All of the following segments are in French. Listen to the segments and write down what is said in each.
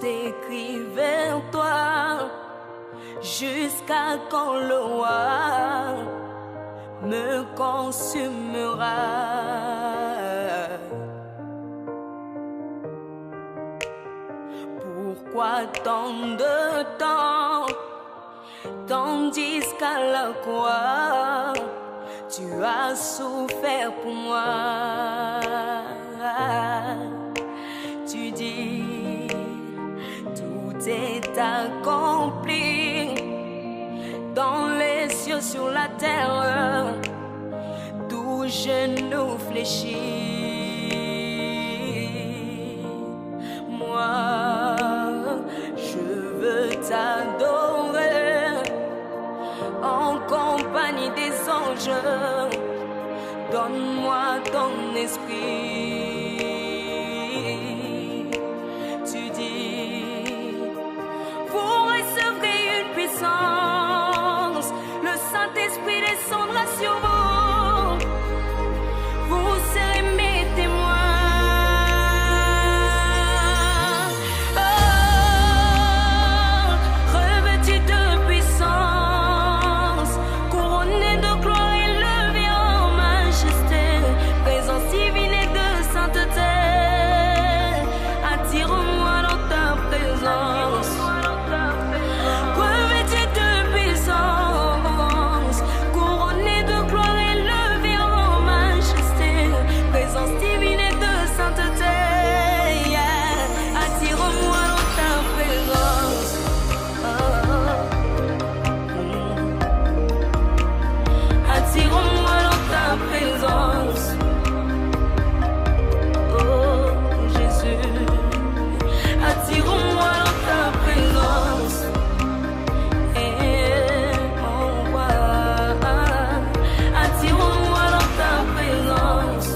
t'écris vers toi jusqu'à quand le roi me consumera. Pourquoi tant de temps, tandis qu'à la croix tu as souffert pour moi? Tu dis tout est accompli dans les cieux, sur la terre, d'où genou fléchis. Moi, je veux t'adorer en compagnie des anges. Donne-moi ton esprit. Tu dis, vous recevrez une puissance, le Saint-Esprit descendra sur vous. Vous serez mes témoins. Revêtus de puissance, couronnés de gloire et levés en majesté, présence divine et de sainteté. Attire-moi dans ta présence. Revêtus de puissance, couronnés de gloire et levés en majesté, présence divine et de sainteté. Yeah. Attire-moi dans ta présence. Attire-moi dans ta présence. Oh Jésus, attire-moi dans ta présence. Et mon roi, attire-moi dans ta présence.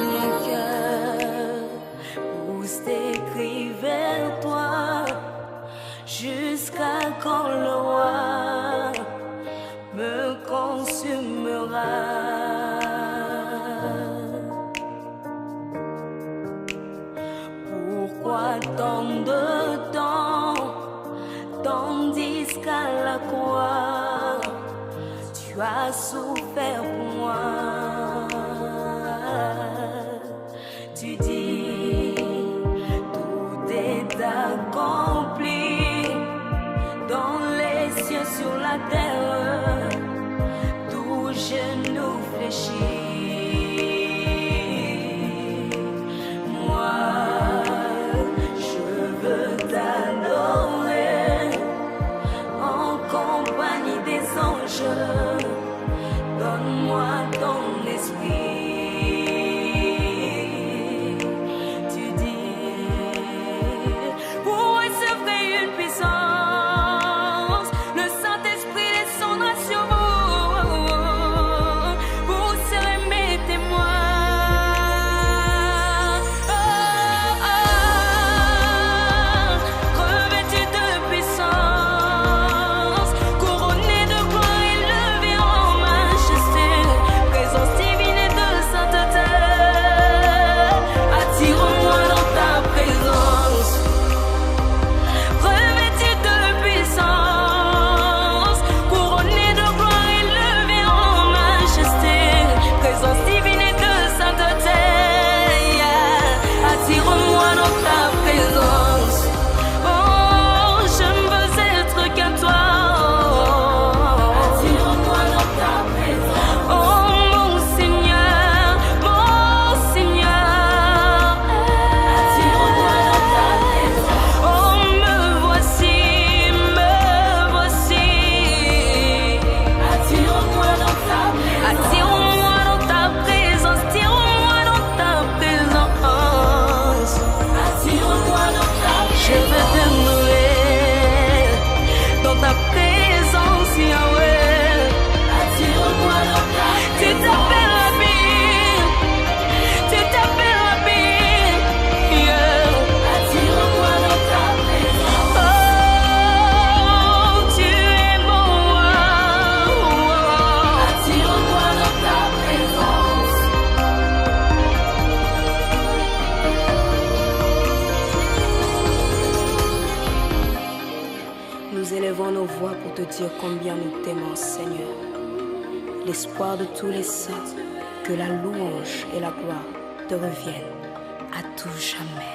Mon cœur pousse tes cris vers toi jusqu'à quand le roi me consumera. Pourquoi tant de temps, tandis qu'à la croix tu as souffert pour moi? Tu dis, tout est accompli dans les cieux, sur la terre, d'où genou fléchis. Moi, je veux t'adorer en compagnie des anges. Donne-moi ton esprit. Tu dis, vous recevrez une puissance, le Saint-Esprit descendra sur vous. Vous serez mes témoins. Revêtus de puissance, couronnés de gloire et levés en majesté, présence divine et de combien nous t'aimons, Seigneur. L'espoir de tous les saints, que la louange et la gloire te reviennent à tout jamais.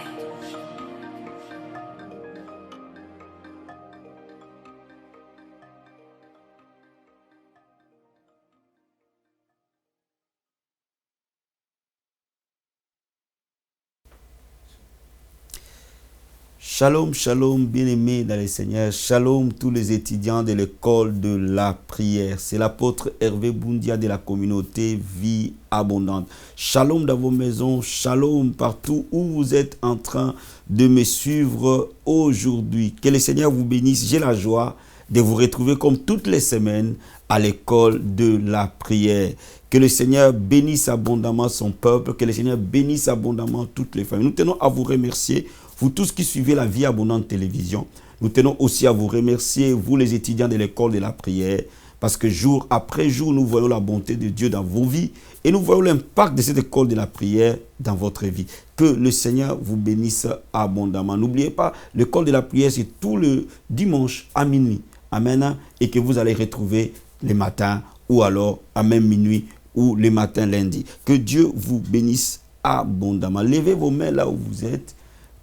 Shalom, shalom, bien-aimés dans le Seigneur. Shalom, tous les étudiants de l'école de la prière. C'est l'apôtre Hervé Boundia de la communauté Vie Abondante. Shalom dans vos maisons, shalom partout où vous êtes en train de me suivre aujourd'hui. Que le Seigneur vous bénisse. J'ai la joie de vous retrouver comme toutes les semaines à l'école de la prière. Que le Seigneur bénisse abondamment son peuple, que le Seigneur bénisse abondamment toutes les familles. Nous tenons à vous remercier, vous tous qui suivez la Vie Abondante télévision. Nous tenons aussi à vous remercier, vous les étudiants de l'école de la prière, parce que jour après jour, nous voyons la bonté de Dieu dans vos vies et nous voyons l'impact de cette école de la prière dans votre vie. Que le Seigneur vous bénisse abondamment. N'oubliez pas, l'école de la prière, c'est tout le dimanche à minuit. Amen. Et que vous allez retrouver les matins ou alors à même minuit ou les matins lundi. Que Dieu vous bénisse abondamment. Levez vos mains là où vous êtes.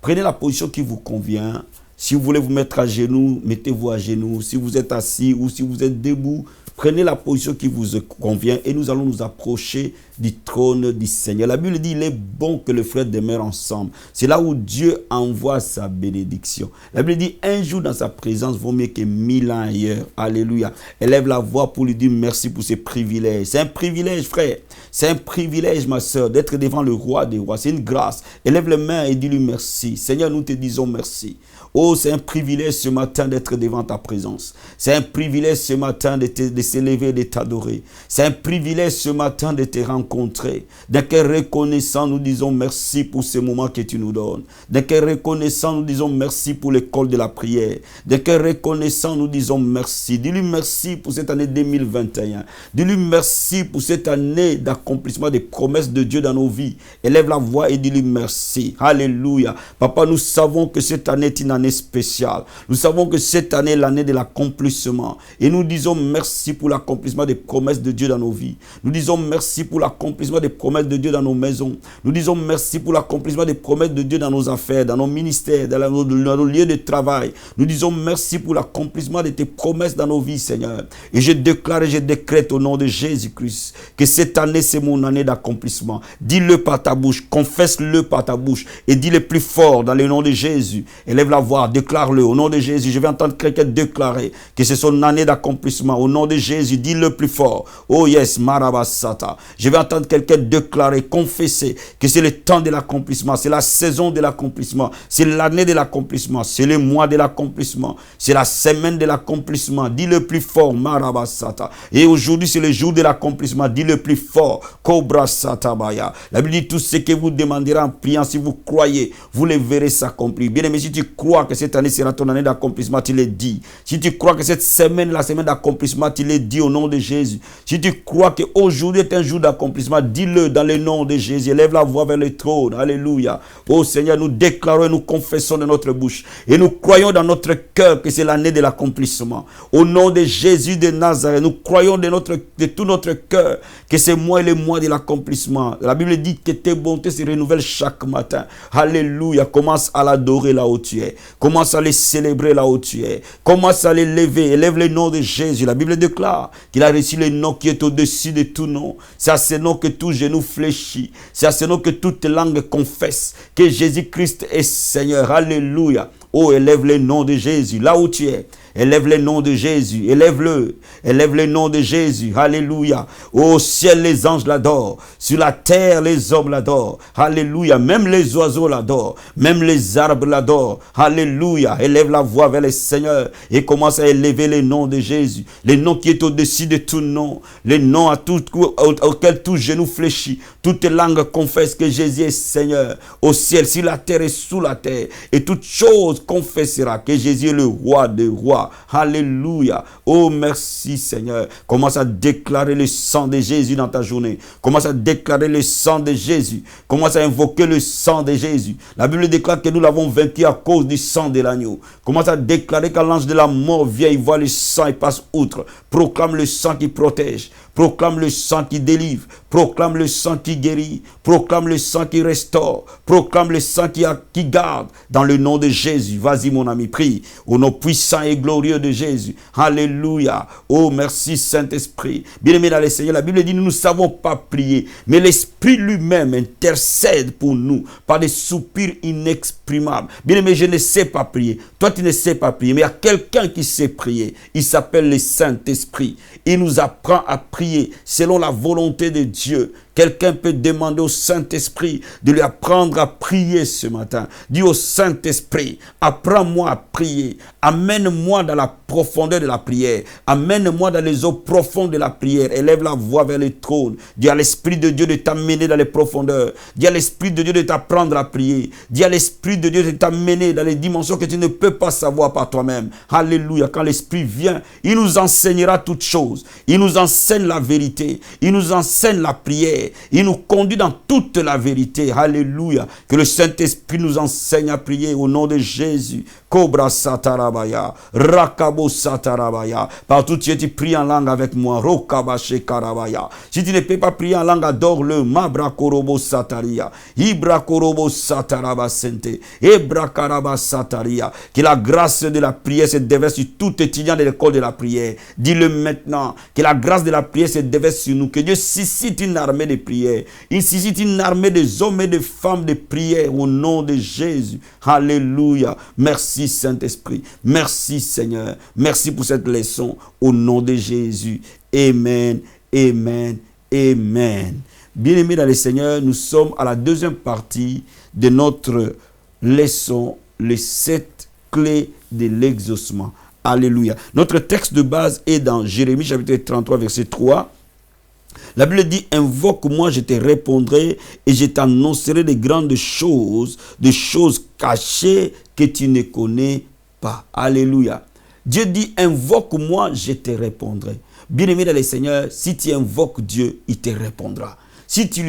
Prenez la position qui vous convient. Si vous voulez vous mettre à genoux, mettez-vous à genoux. Si vous êtes assis ou si vous êtes debout, prenez la position qui vous convient et nous allons nous approcher du trône du Seigneur. La Bible dit, il est bon que les frères demeurent ensemble. C'est là où Dieu envoie sa bénédiction. La Bible dit, un jour dans sa présence vaut mieux que 1000 ans ailleurs. Alléluia. Élève la voix pour lui dire merci pour ses privilèges. C'est un privilège, frère. C'est un privilège, ma soeur, d'être devant le roi des rois. C'est une grâce. Élève les mains et dis-lui merci. Seigneur, nous te disons merci. Oh, c'est un privilège ce matin d'être devant ta présence. C'est un privilège ce matin de s'élever et de t'adorer. C'est un privilège ce matin de te rencontrer. D'un cœur reconnaissant, nous disons merci pour ce moment que tu nous donnes. D'un cœur reconnaissant, nous disons merci pour l'école de la prière. D'un cœur reconnaissant, nous disons merci. Dis-lui merci pour cette année 2021. Dis-lui merci pour cette année d'accomplissement des promesses de Dieu dans nos vies. Élève la voix et dis-lui merci. Alléluia. Papa, nous savons que cette année est une année spéciale. Nous savons que cette année est l'année de l'accomplissement. Et nous disons merci pour l'accomplissement des promesses de Dieu dans nos vies. Nous disons merci pour l'accomplissement des promesses de Dieu dans nos maisons. Nous disons merci pour l'accomplissement des promesses de Dieu dans nos affaires, dans nos ministères, dans nos lieux de travail. Nous disons merci pour l'accomplissement de tes promesses dans nos vies, Seigneur. Et je déclare et je décrète au nom de Jésus-Christ que cette année, c'est mon année d'accomplissement. Dis-le par ta bouche, confesse-le par ta bouche et dis-le plus fort dans le nom de Jésus. Élève la voix, déclare-le au nom de Jésus. Je vais entendre quelqu'un déclarer que c'est son année d'accomplissement. Au nom de Jésus, dis-le plus fort. Oh yes, Marabasata. Je vais entendre quelqu'un déclarer, confesser que c'est le temps de l'accomplissement. C'est la saison de l'accomplissement. C'est l'année de l'accomplissement. C'est le mois de l'accomplissement. C'est la semaine de l'accomplissement. Dis-le plus fort, Marabasata. Et aujourd'hui, c'est le jour de l'accomplissement. Dis-le plus fort, Cobra Satabaya. La Bible dit tout ce que vous demanderez en priant, si vous croyez, vous le verrez s'accomplir. Bien aimé, si tu crois que cette année sera ton année d'accomplissement, tu le dis. Si tu crois que cette semaine, la semaine d'accomplissement, tu le dis au nom de Jésus. Si tu crois qu'aujourd'hui est un jour d'accomplissement, dis-le dans le nom de Jésus. Lève la voix vers le trône. Alléluia. Oh Seigneur, nous déclarons et nous confessons de notre bouche. Et nous croyons dans notre cœur que c'est l'année de l'accomplissement. Au nom de Jésus de Nazareth, nous croyons de tout notre cœur que c'est moi et le mois de l'accomplissement. La Bible dit que tes bontés se renouvellent chaque matin. Alléluia. Commence à l'adorer là où tu es. Commence à les célébrer là où tu es. Commence à les lever. Élève le nom de Jésus. La Bible déclare qu'il a reçu le nom qui est au-dessus de tout nom. C'est à ce nom que tout genou fléchit. C'est à ce nom que toute langue confesse que Jésus-Christ est Seigneur. Alléluia. Oh, élève le nom de Jésus là où tu es. Élève le nom de Jésus. Élève-le. Élève le nom de Jésus. Alléluia. Au ciel, les anges l'adorent. Sur la terre, les hommes l'adorent. Alléluia. Même les oiseaux l'adorent. Même les arbres l'adorent. Alléluia. Élève la voix vers le Seigneur et commence à élever le nom de Jésus. Le nom qui est au-dessus de tout nom. Le nom auquel tout genou fléchit. Toute langue confesse que Jésus est Seigneur. Au ciel, sur la terre et sous la terre. Et toute chose confessera que Jésus est le roi des rois. Alléluia. Alléluia. Oh, merci Seigneur. Commence à déclarer le sang de Jésus dans ta journée. Commence à déclarer le sang de Jésus. Commence à invoquer le sang de Jésus. La Bible déclare que nous l'avons vaincu à cause du sang de l'agneau. Commence à déclarer quand l'ange de la mort vient, il voit le sang et passe outre. Proclame le sang qui protège. Proclame le sang qui délivre. Proclame le sang qui guérit. Proclame le sang qui restaure. Proclame le sang qui garde. Dans le nom de Jésus. Vas-y mon ami, prie. Au nom puissant et glorieux de Jésus. Alléluia. Oh, merci Saint-Esprit. Bien-aimé dans le Seigneur, la Bible dit, nous ne savons pas prier. Mais l'Esprit lui-même intercède pour nous par des soupirs inexprimables. Bien-aimé, je ne sais pas prier. Toi, tu ne sais pas prier. Mais il y a quelqu'un qui sait prier. Il s'appelle le Saint-Esprit. Il nous apprend à prier selon la volonté de Dieu. Quelqu'un peut demander au Saint-Esprit de lui apprendre à prier ce matin. Dis au Saint-Esprit, apprends-moi à prier. Amène-moi dans la profondeur de la prière. Amène-moi dans les eaux profondes de la prière. Élève la voix vers le trône. Dis à l'Esprit de Dieu de t'amener dans les profondeurs. Dis à l'Esprit de Dieu de t'apprendre à prier. Dis à l'Esprit de Dieu de t'amener dans les dimensions que tu ne peux pas savoir par toi-même. Alléluia. Quand l'Esprit vient, il nous enseignera toutes choses. Il nous enseigne la vérité. Il nous enseigne la prière. Il nous conduit dans toute la vérité. Alléluia. Que le Saint-Esprit nous enseigne à prier au nom de Jésus. Cobra satarabaya. Rakabo satarabaya. Partout tu es, tu pries en langue avec moi. Rokabache karabaya. Si tu ne peux pas prier en langue, adore-le. Mabra korobo sataria. Ibra korobo sataraba sente. Ebra karaba sataria. Que la grâce de la prière se déverse sur tout étudiant de l'école de la prière. Dis-le maintenant. Que la grâce de la prière se déverse sur nous. Que Dieu suscite une armée de prière. Il suscite une armée des hommes et des femmes de prière au nom de Jésus. Alléluia. Merci Saint-Esprit. Merci Seigneur. Merci pour cette leçon au nom de Jésus. Amen. Amen. Amen. Bien-aimés dans le Seigneur, nous sommes à la deuxième partie de notre leçon, les 7 clés de l'exaucement. Alléluia. Notre texte de base est dans Jérémie chapitre 33 verset 3. La Bible dit, invoque-moi, je te répondrai et je t'annoncerai de grandes choses, des choses cachées que tu ne connais pas. Alléluia. Dieu dit, invoque-moi, je te répondrai. Bien-aimé dans le Seigneur, si tu invoques Dieu, il te répondra. Si tu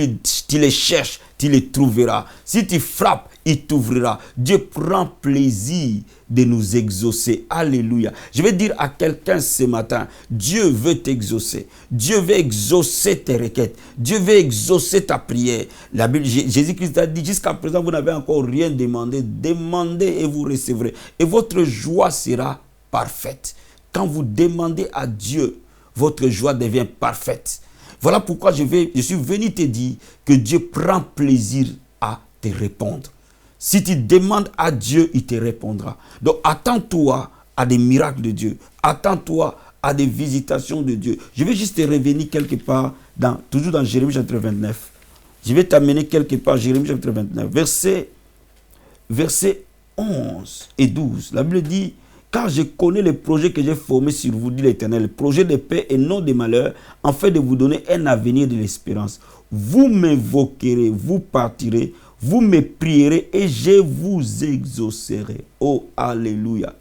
les cherches, tu les trouveras. Si tu frappes, il t'ouvrira. Dieu prend plaisir de nous exaucer. Alléluia. Je vais dire à quelqu'un ce matin, Dieu veut t'exaucer. Dieu veut exaucer tes requêtes. Dieu veut exaucer ta prière. La Bible, Jésus-Christ a dit, jusqu'à présent, vous n'avez encore rien demandé. Demandez et vous recevrez. Et votre joie sera parfaite. Quand vous demandez à Dieu, votre joie devient parfaite. Voilà pourquoi je suis venu te dire que Dieu prend plaisir à te répondre. Si tu demandes à Dieu, il te répondra. Donc attends-toi à des miracles de Dieu. Attends-toi à des visitations de Dieu. Je vais juste te revenir quelque part, toujours dans Jérémie chapitre 29. Je vais t'amener quelque part, Jérémie chapitre 29, versets 11 et 12. La Bible dit, car je connais les projets que j'ai formés sur vous, dit l'Éternel, projets de paix et non de malheur, afin de vous donner un avenir de l'espérance. Vous m'invoquerez, vous partirez, vous me prierez et je vous exaucerai. Oh, alléluia.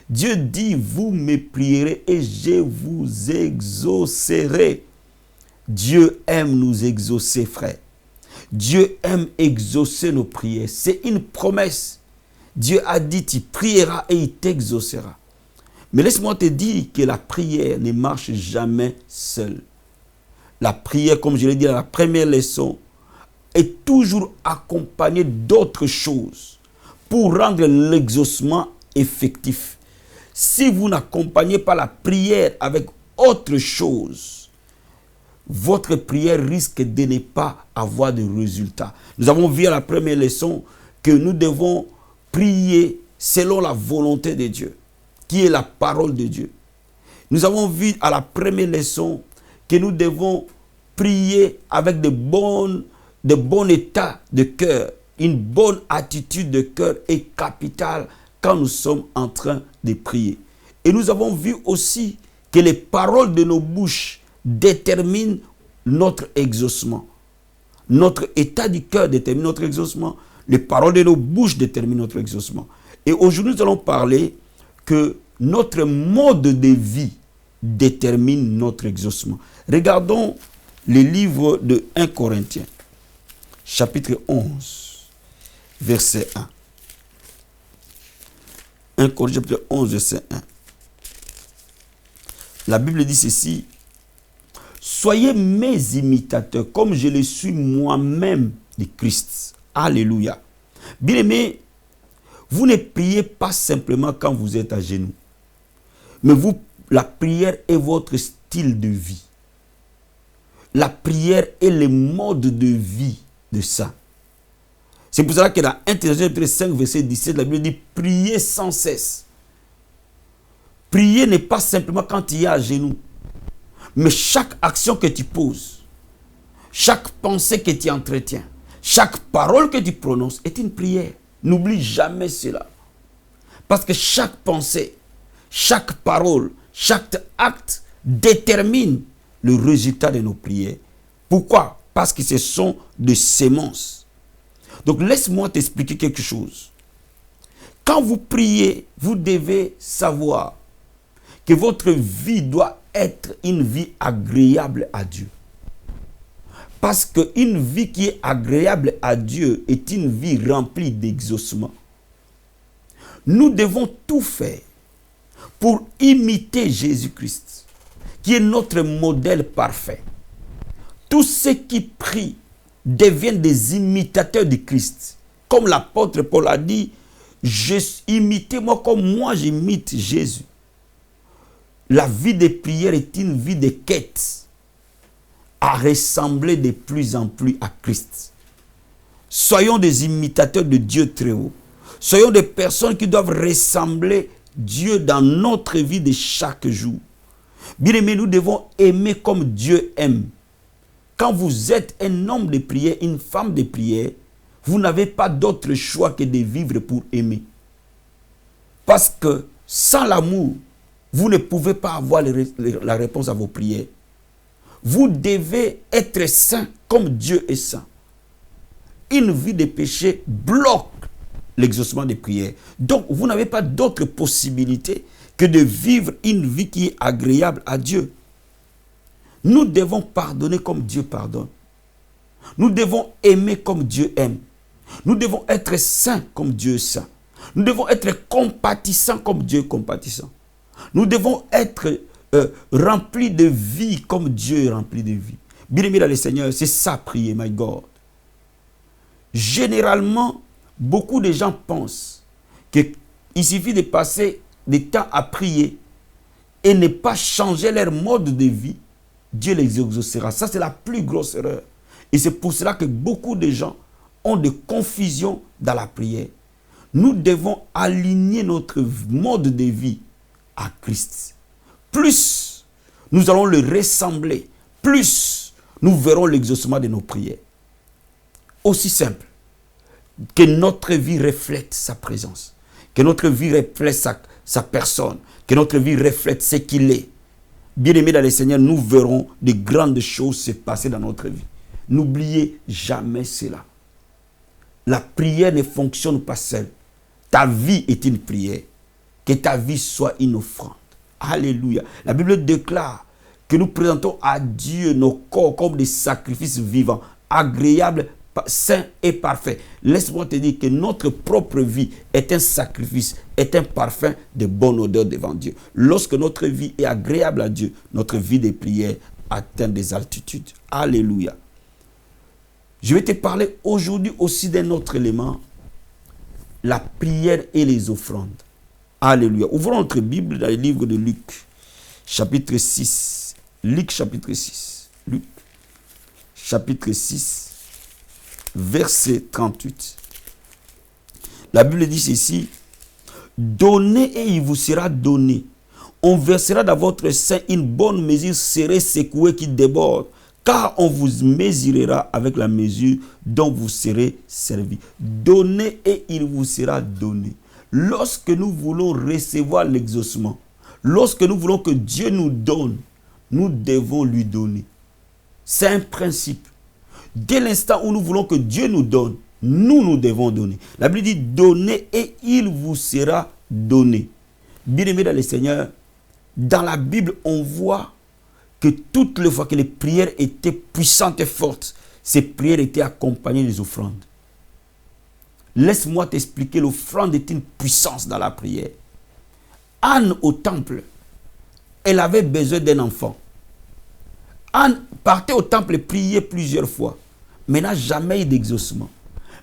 Dieu dit, vous me prierez et je vous exaucerai. Dieu aime nous exaucer, frère. Dieu aime exaucer nos prières. C'est une promesse. Dieu a dit, tu prieras et il t'exaucera. Mais laisse-moi te dire que la prière ne marche jamais seule. La prière, comme je l'ai dit dans la première leçon, est toujours accompagnée d'autres choses pour rendre l'exaucement effectif. Si vous n'accompagnez pas la prière avec autre chose, votre prière risque de ne pas avoir de résultat. Nous avons vu à la première leçon que nous devons prier selon la volonté de Dieu, qui est la parole de Dieu. Nous avons vu à la première leçon que nous devons prier avec de bons états de cœur. Une bonne attitude de cœur est capitale quand nous sommes en train de prier. Et nous avons vu aussi que les paroles de nos bouches déterminent notre exaucement. Notre état du cœur détermine notre exaucement. Les paroles de nos bouches déterminent notre exaucement. Et aujourd'hui, nous allons parler que notre mode de vie détermine notre exaucement. Regardons le livre de 1 Corinthiens, chapitre 11, verset 1. 1 Corinthiens, chapitre 11, verset 1. La Bible dit ceci: soyez mes imitateurs, comme je le suis moi-même de Christ. Alléluia. Bien-aimés, vous ne priez pas simplement quand vous êtes à genoux, mais la prière est votre style de vie. La prière est le mode de vie de ça. C'est pour cela que dans 1 Thessaloniciens 5, verset 17, la Bible dit priez sans cesse. Prier n'est pas simplement quand tu es à genoux, mais chaque action que tu poses, chaque pensée que tu entretiens, chaque parole que tu prononces est une prière. N'oublie jamais cela. Parce que chaque pensée, chaque parole, chaque acte détermine le résultat de nos prières. Pourquoi? Parce que ce sont des semences. Donc laisse-moi t'expliquer quelque chose. Quand vous priez, vous devez savoir que votre vie doit être une vie agréable à Dieu. Parce qu'une vie qui est agréable à Dieu est une vie remplie d'exaucement. Nous devons tout faire pour imiter Jésus-Christ, qui est notre modèle parfait. Tous ceux qui prient deviennent des imitateurs de Christ. Comme l'apôtre Paul a dit, imitez-moi comme moi j'imite Jésus. La vie de prière est une vie de quête à ressembler de plus en plus à Christ. Soyons des imitateurs de Dieu très haut. Soyons des personnes qui doivent ressembler Dieu dans notre vie de chaque jour. Bien aimé, nous devons aimer comme Dieu aime. Quand vous êtes un homme de prière, une femme de prière, vous n'avez pas d'autre choix que de vivre pour aimer. Parce que sans l'amour, vous ne pouvez pas avoir la réponse à vos prières. Vous devez être saint comme Dieu est saint. Une vie de péché bloque l'exaucement des prières. Donc, vous n'avez pas d'autre possibilité que de vivre une vie qui est agréable à Dieu. Nous devons pardonner comme Dieu pardonne. Nous devons aimer comme Dieu aime. Nous devons être saints comme Dieu est saint. Nous devons être compatissants comme Dieu est compatissant. Nous devons être remplis de vie comme Dieu est rempli de vie. Bien-aimé dans le Seigneur, c'est ça prier, my God. Généralement, beaucoup de gens pensent qu'il suffit de passer du temps à prier et ne pas changer leur mode de vie, Dieu les exaucera. Ça, c'est la plus grosse erreur. Et c'est pour cela que beaucoup de gens ont de confusion dans la prière. Nous devons aligner notre mode de vie à Christ. Plus nous allons le ressembler, plus nous verrons l'exaucement de nos prières. Aussi simple que notre vie reflète sa présence, que notre vie reflète sa personne, que notre vie reflète ce qu'il est. Bien-aimés dans le Seigneur, nous verrons de grandes choses se passer dans notre vie. N'oubliez jamais cela. La prière ne fonctionne pas seule. Ta vie est une prière. Que ta vie soit une offrande. Alléluia. La Bible déclare que nous présentons à Dieu nos corps comme des sacrifices vivants, agréables, saints et parfaits. Laisse-moi te dire que notre propre vie est un sacrifice, est un parfum de bonne odeur devant Dieu. Lorsque notre vie est agréable à Dieu, notre vie de prière atteint des altitudes. Alléluia. Je vais te parler aujourd'hui aussi d'un autre élément, la prière et les offrandes. Alléluia. Ouvrons notre Bible dans le livre de Luc, chapitre 6. Luc, chapitre 6. Luc, chapitre 6, verset 38. La Bible dit ceci: donnez et il vous sera donné. On versera dans votre sein une bonne mesure serrée, secouée, qui déborde. Car on vous mesurera avec la mesure dont vous serez servi. Donnez et il vous sera donné. Lorsque nous voulons recevoir l'exaucement, lorsque nous voulons que Dieu nous donne, nous devons lui donner. C'est un principe. Dès l'instant où nous voulons que Dieu nous donne, nous devons donner. La Bible dit: donnez et il vous sera donné. Bien-aimés dans le Seigneur, dans la Bible, on voit que toutes les fois que les prières étaient puissantes et fortes, ces prières étaient accompagnées des offrandes. Laisse-moi t'expliquer, l'offrande est une puissance dans la prière. Anne au temple, elle avait besoin d'un enfant. Anne partait au temple et priait plusieurs fois, mais n'a jamais eu d'exaucement.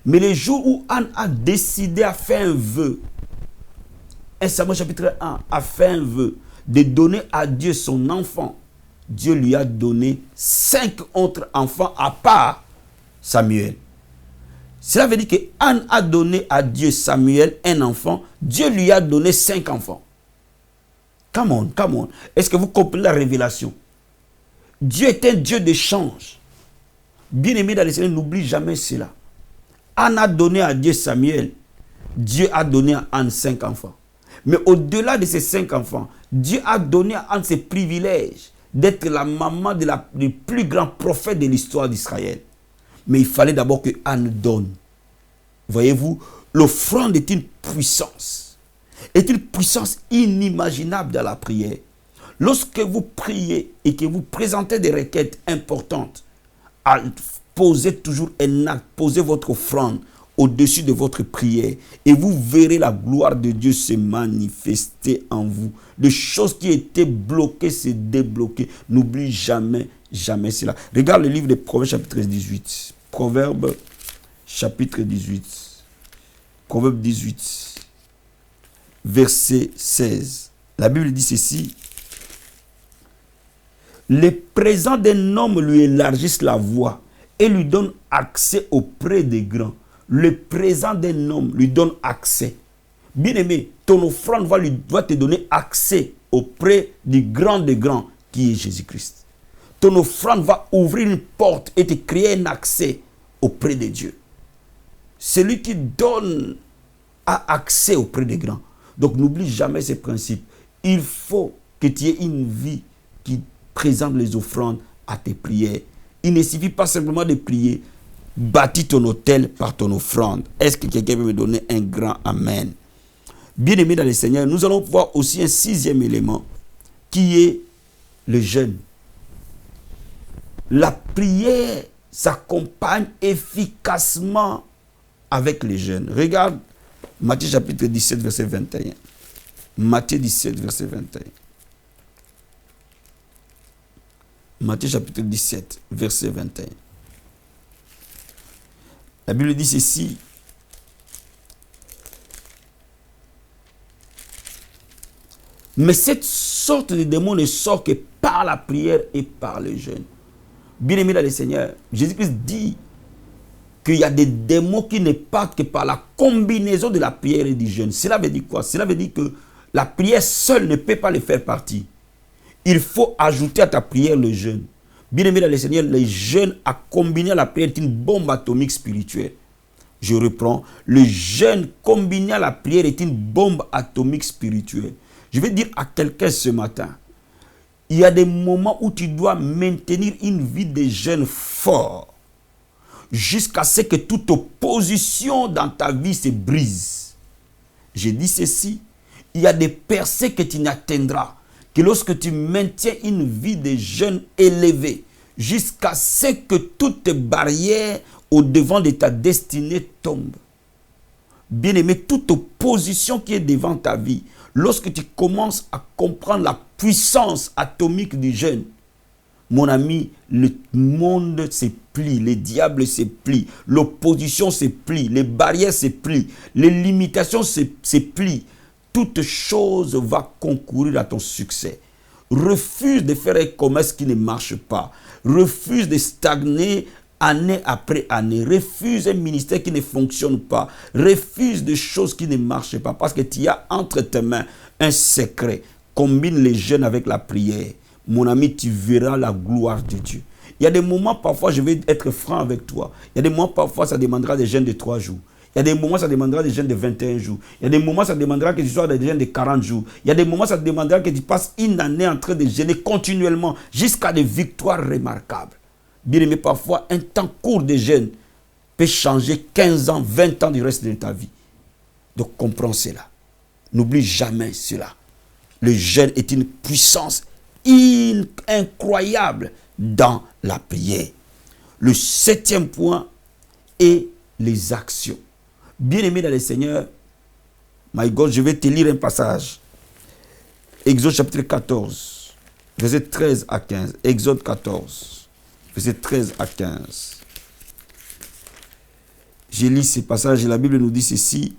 Mais le jour où Anne a décidé à faire un vœu, 1 Samuel chapitre 1 a fait un vœu de donner à Dieu son enfant, Dieu lui a donné 5 autres enfants à part Samuel. Cela veut dire que Anne a donné à Dieu Samuel un enfant, Dieu lui a donné 5 enfants. Come on, come on. Est-ce que vous comprenez la révélation? Dieu est un Dieu d'échange. Bien-aimé dans le Seigneur, n'oublie jamais cela. Anne a donné à Dieu Samuel, Dieu a donné à Anne 5 enfants. Mais au-delà de ces 5 enfants, Dieu a donné à Anne ses privilèges d'être la maman du plus grand prophète de l'histoire d'Israël. Mais il fallait d'abord que Anne donne. Voyez-vous, l'offrande est une puissance inimaginable dans la prière. Lorsque vous priez et que vous présentez des requêtes importantes, posez toujours un acte, posez votre offrande au-dessus de votre prière et vous verrez la gloire de Dieu se manifester en vous. Les choses qui étaient bloquées se débloquer. N'oublie jamais, jamais cela. Regarde le livre de Proverbes chapitre 18. Proverbes chapitre 18. Proverbes 18. Verset 16. La Bible dit ceci. Les présents d'un homme lui élargissent la voie et lui donnent accès auprès des grands. Le présent d'un homme lui donne accès. Bien-aimé, ton offrande va te donner accès auprès du grand des grands qui est Jésus-Christ. Ton offrande va ouvrir une porte et te créer un accès auprès de Dieu. Celui qui donne a accès auprès des grands. Donc n'oublie jamais ces principes. Il faut que tu aies une vie qui présente les offrandes à tes prières. Il ne suffit pas simplement de prier. Bâtis ton autel par ton offrande. Est-ce que quelqu'un peut me donner un grand amen? Bien-aimé dans le Seigneur, nous allons voir aussi un 6e élément qui est le jeûne. La prière s'accompagne efficacement avec le jeûne. Regarde Matthieu chapitre 17, verset 21. Matthieu 17, verset 21. Matthieu chapitre 17, verset 21. La Bible dit ceci. Mais cette sorte de démon ne sort que par la prière et par le jeûne. Bien-aimé dans le Seigneur, Jésus-Christ dit qu'il y a des démons qui ne partent que par la combinaison de la prière et du jeûne. Cela veut dire quoi? Cela veut dire que la prière seule ne peut pas les faire partie. Il faut ajouter à ta prière le jeûne. Bien-aimé dans le Seigneur, le jeûne à combiner à la prière est une bombe atomique spirituelle. Je reprends. Le jeûne combiné à la prière est une bombe atomique spirituelle. Je vais dire à quelqu'un ce matin, il y a des moments où tu dois maintenir une vie de jeûne fort jusqu'à ce que toute opposition dans ta vie se brise. Je dis ceci, il y a des percées que tu n'atteindras que lorsque tu maintiens une vie de jeûne élevée jusqu'à ce que toutes tes barrières au devant de ta destinée tombent. Bien-aimé, toute opposition qui est devant ta vie, lorsque tu commences à comprendre la puissance atomique du jeûne, mon ami, le monde se plie, les diables se plient, l'opposition se plie, les barrières se plient, les limitations se plient. Toute chose va concourir à ton succès. Refuse de faire un commerce qui ne marche pas. Refuse de stagner année après année. Refuse un ministère qui ne fonctionne pas. Refuse des choses qui ne marchent pas. Parce que tu as entre tes mains un secret. Combine les jeûnes avec la prière. Mon ami, tu verras la gloire de Dieu. Il y a des moments, parfois, je vais être franc avec toi. Il y a des moments, parfois, ça demandera des jeûnes de 3 jours. Il y a des moments, ça demandera des jeûnes de 21 jours. Il y a des moments, ça demandera que tu sois des jeûnes de 40 jours. Il y a des moments, ça demandera que tu passes une année en train de jeûner continuellement jusqu'à des victoires remarquables. Bien aimé, parfois, un temps court de jeûne peut changer 15 ans, 20 ans du reste de ta vie. Donc, comprends cela. N'oublie jamais cela. Le jeûne est une puissance incroyable dans la prière. Le 7e point est les actions. Bien-aimé dans le Seigneur, my God, je vais te lire un passage. Exode chapitre 14, verset 13 à 15. Exode 14, verset 13 à 15. J'ai lu ce passage et la Bible nous dit ceci.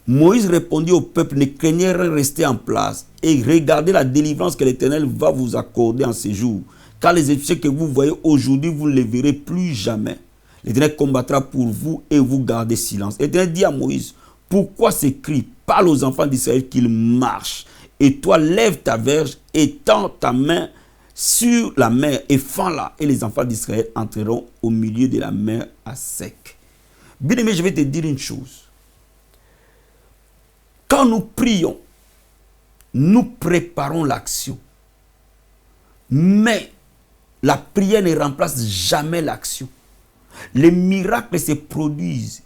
Moïse répondit au peuple, ne craignez rien, restez en place et regardez la délivrance que l'Éternel va vous accorder en ces jours. Car les Égyptiens que vous voyez aujourd'hui, vous ne les verrez plus jamais. L'Éternel combattra pour vous et vous gardez silence. L'Éternel dit à Moïse, pourquoi ces cris? Parle aux enfants d'Israël qu'ils marchent. Et toi, lève ta verge et tends ta main sur la mer et fends-la. Et les enfants d'Israël entreront au milieu de la mer à sec. Bien aimé, je vais te dire une chose. Quand nous prions, nous préparons l'action. Mais la prière ne remplace jamais l'action. Les miracles se produisent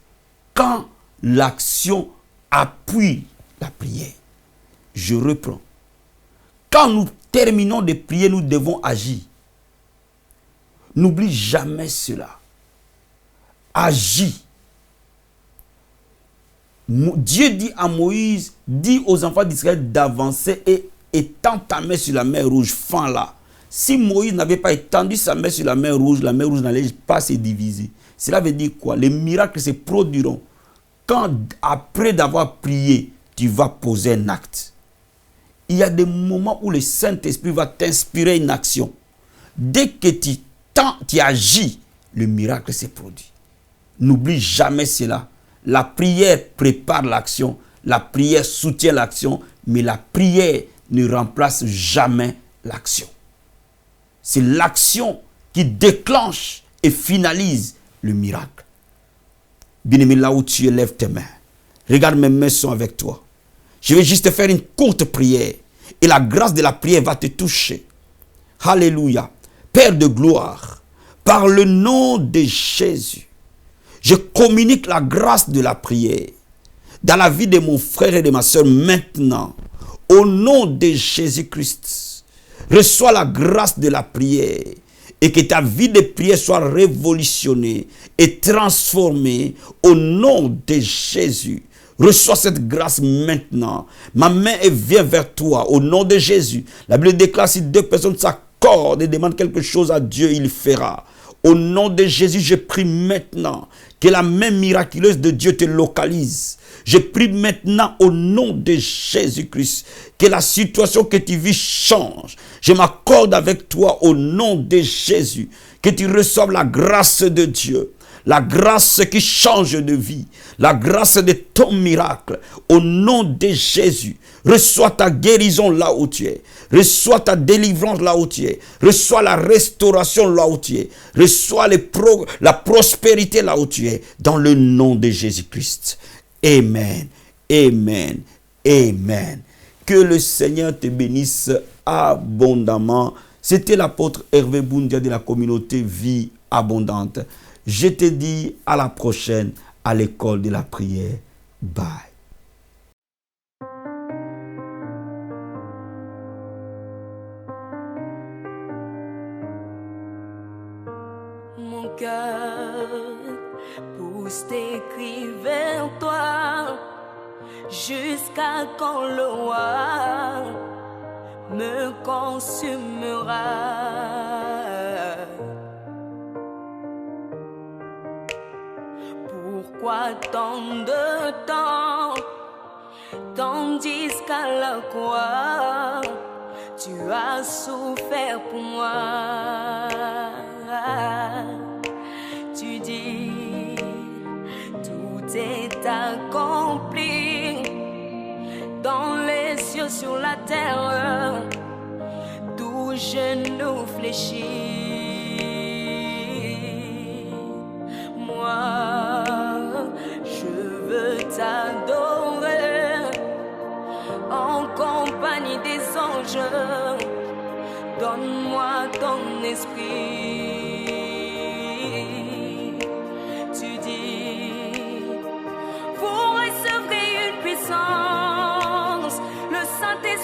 quand l'action appuie la prière. Je reprends. Quand nous terminons de prier, nous devons agir. N'oublie jamais cela. Agis. Dieu dit à Moïse, dis aux enfants d'Israël d'avancer et étends ta main sur la mer rouge, fends-la. Si Moïse n'avait pas étendu sa main sur la mer rouge n'allait pas se diviser. Cela veut dire quoi? Les miracles se produiront quand, après d'avoir prié, tu vas poser un acte. Il y a des moments où le Saint-Esprit va t'inspirer une action. Dès que tu agis, le miracle se produit. N'oublie jamais cela. La prière prépare l'action, la prière soutient l'action, mais la prière ne remplace jamais l'action. C'est l'action qui déclenche et finalise le miracle. Bien-aimé, là où tu es, lève tes mains. Regarde, mes mains sont avec toi. Je vais juste te faire une courte prière et la grâce de la prière va te toucher. Alléluia. Père de gloire, par le nom de Jésus, je communique la grâce de la prière dans la vie de mon frère et de ma soeur maintenant. Au nom de Jésus-Christ, reçois la grâce de la prière et que ta vie de prière soit révolutionnée et transformée au nom de Jésus. Reçois cette grâce maintenant. Ma main vient vers toi au nom de Jésus. La Bible déclare si deux personnes s'accordent et demandent quelque chose à Dieu, il fera. Au nom de Jésus, je prie maintenant que la main miraculeuse de Dieu te localise. Je prie maintenant au nom de Jésus-Christ que la situation que tu vis change. Je m'accorde avec toi au nom de Jésus. Que tu reçoives la grâce de Dieu. La grâce qui change de vie. La grâce de ton miracle. Au nom de Jésus. Reçois ta guérison là où tu es. Reçois ta délivrance là où tu es. Reçois la restauration là où tu es. Reçois la prospérité là où tu es. Dans le nom de Jésus-Christ. Amen. Amen. Amen. Que le Seigneur te bénisse abondamment. C'était l'apôtre Hervé Boundia de la communauté Vie Abondante. Je te dis à la prochaine à l'école de la prière. Bye. Mon cœur pousse tes cris vers toi jusqu'à quand le roi me consumera. Pourquoi tant de temps, tandis qu'à la croix tu as souffert pour moi? Tu dis, tout est accompli dans les cieux, sur la terre, d'où genou fléchis. Moi, je veux t'adorer en compagnie des anges. Donne-moi ton esprit. Tu dis, vous recevrez une puissance, le Saint-Esprit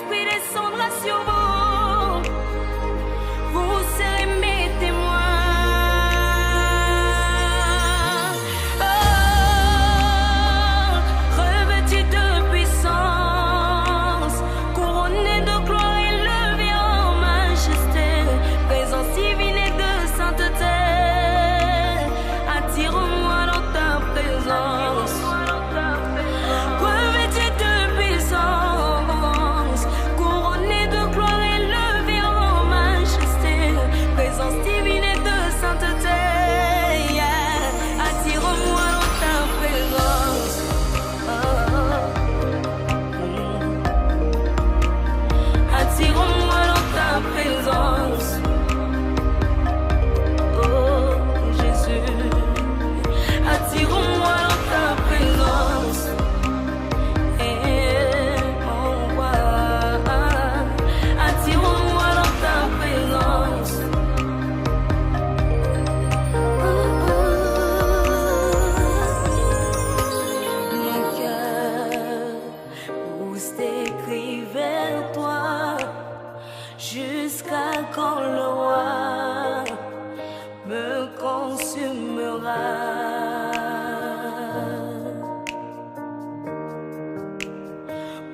sera.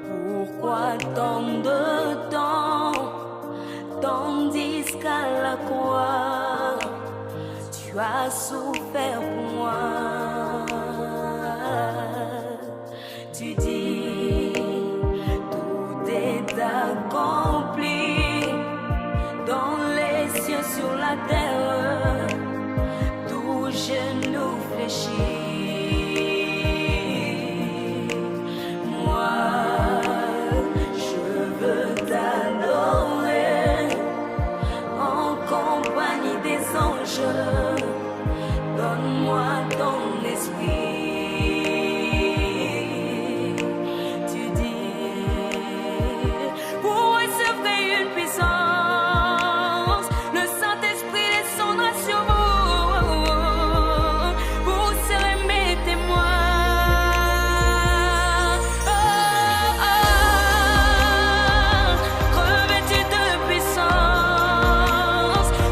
Pourquoi tant de temps, tandis qu'à la croix, tu as souffert pour moi. Tu dis, tout est accompli dans les cieux, sur la terre, tout genou fléchit. Donne-moi ton esprit. Tu dis, pour recevoir une puissance, le Saint-Esprit descendra sur vous. Vous serez mes témoins. Revêtus de puissance,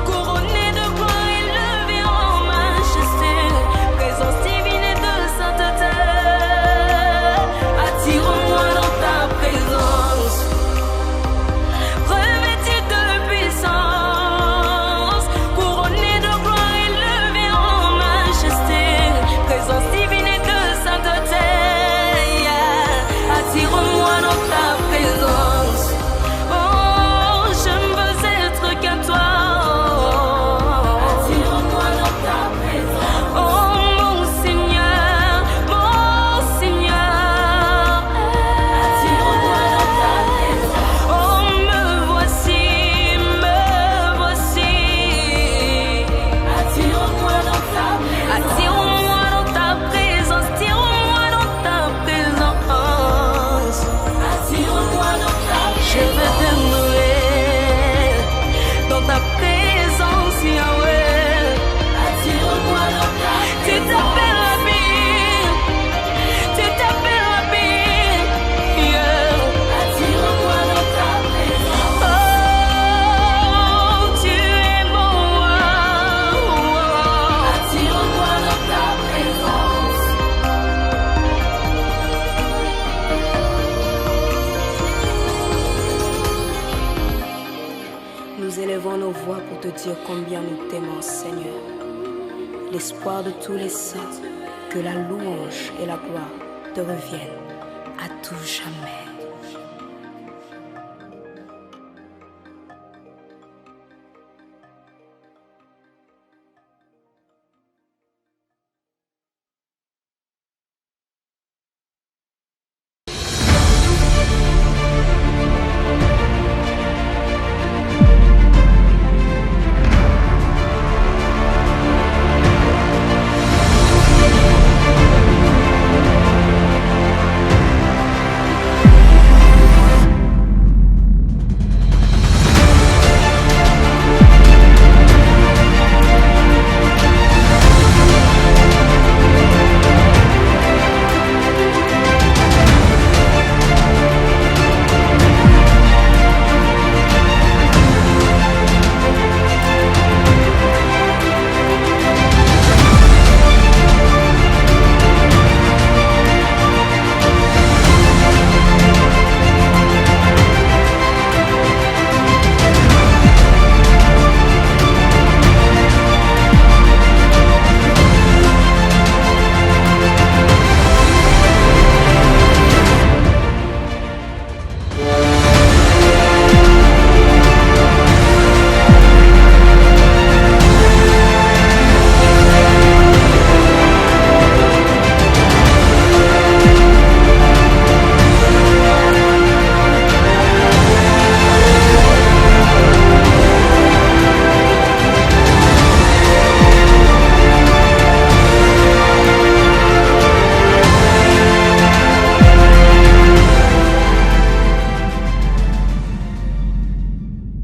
couronnés de gloire et levés en majesté, présence divine et de sainteté. Attire-moi dans ta présence. Revêtus de puissance, couronnés de gloire et levés en majesté, présence divine et de sainteté. Attire-moi dans ta présence. Oh, je ne veux être qu'à toi. Attire-moi dans ta présence. Oh, mon Seigneur, mon Seigneur. Attire-moi dans ta présence. Oh, me voici, me voici. Attire-moi dans ta présence. Attire-moi dans ta présence. Attire-moi dans ta présence. Attire-moi dans ta présence. Je veux demeurer dans ta présence, Yahweh. Attire-moi dans ta présence. Tu t'appelles Rabbi, tu t'appelles Rabbi, yeah. Attire-moi dans ta présence. Oh, tu es bon. Attire-moi dans ta présence. Nous élevons nos voix pour te dire combien nous t'aimons, Seigneur. L'espoir de tous les saints, que la louange et la gloire te reviennent à tout jamais.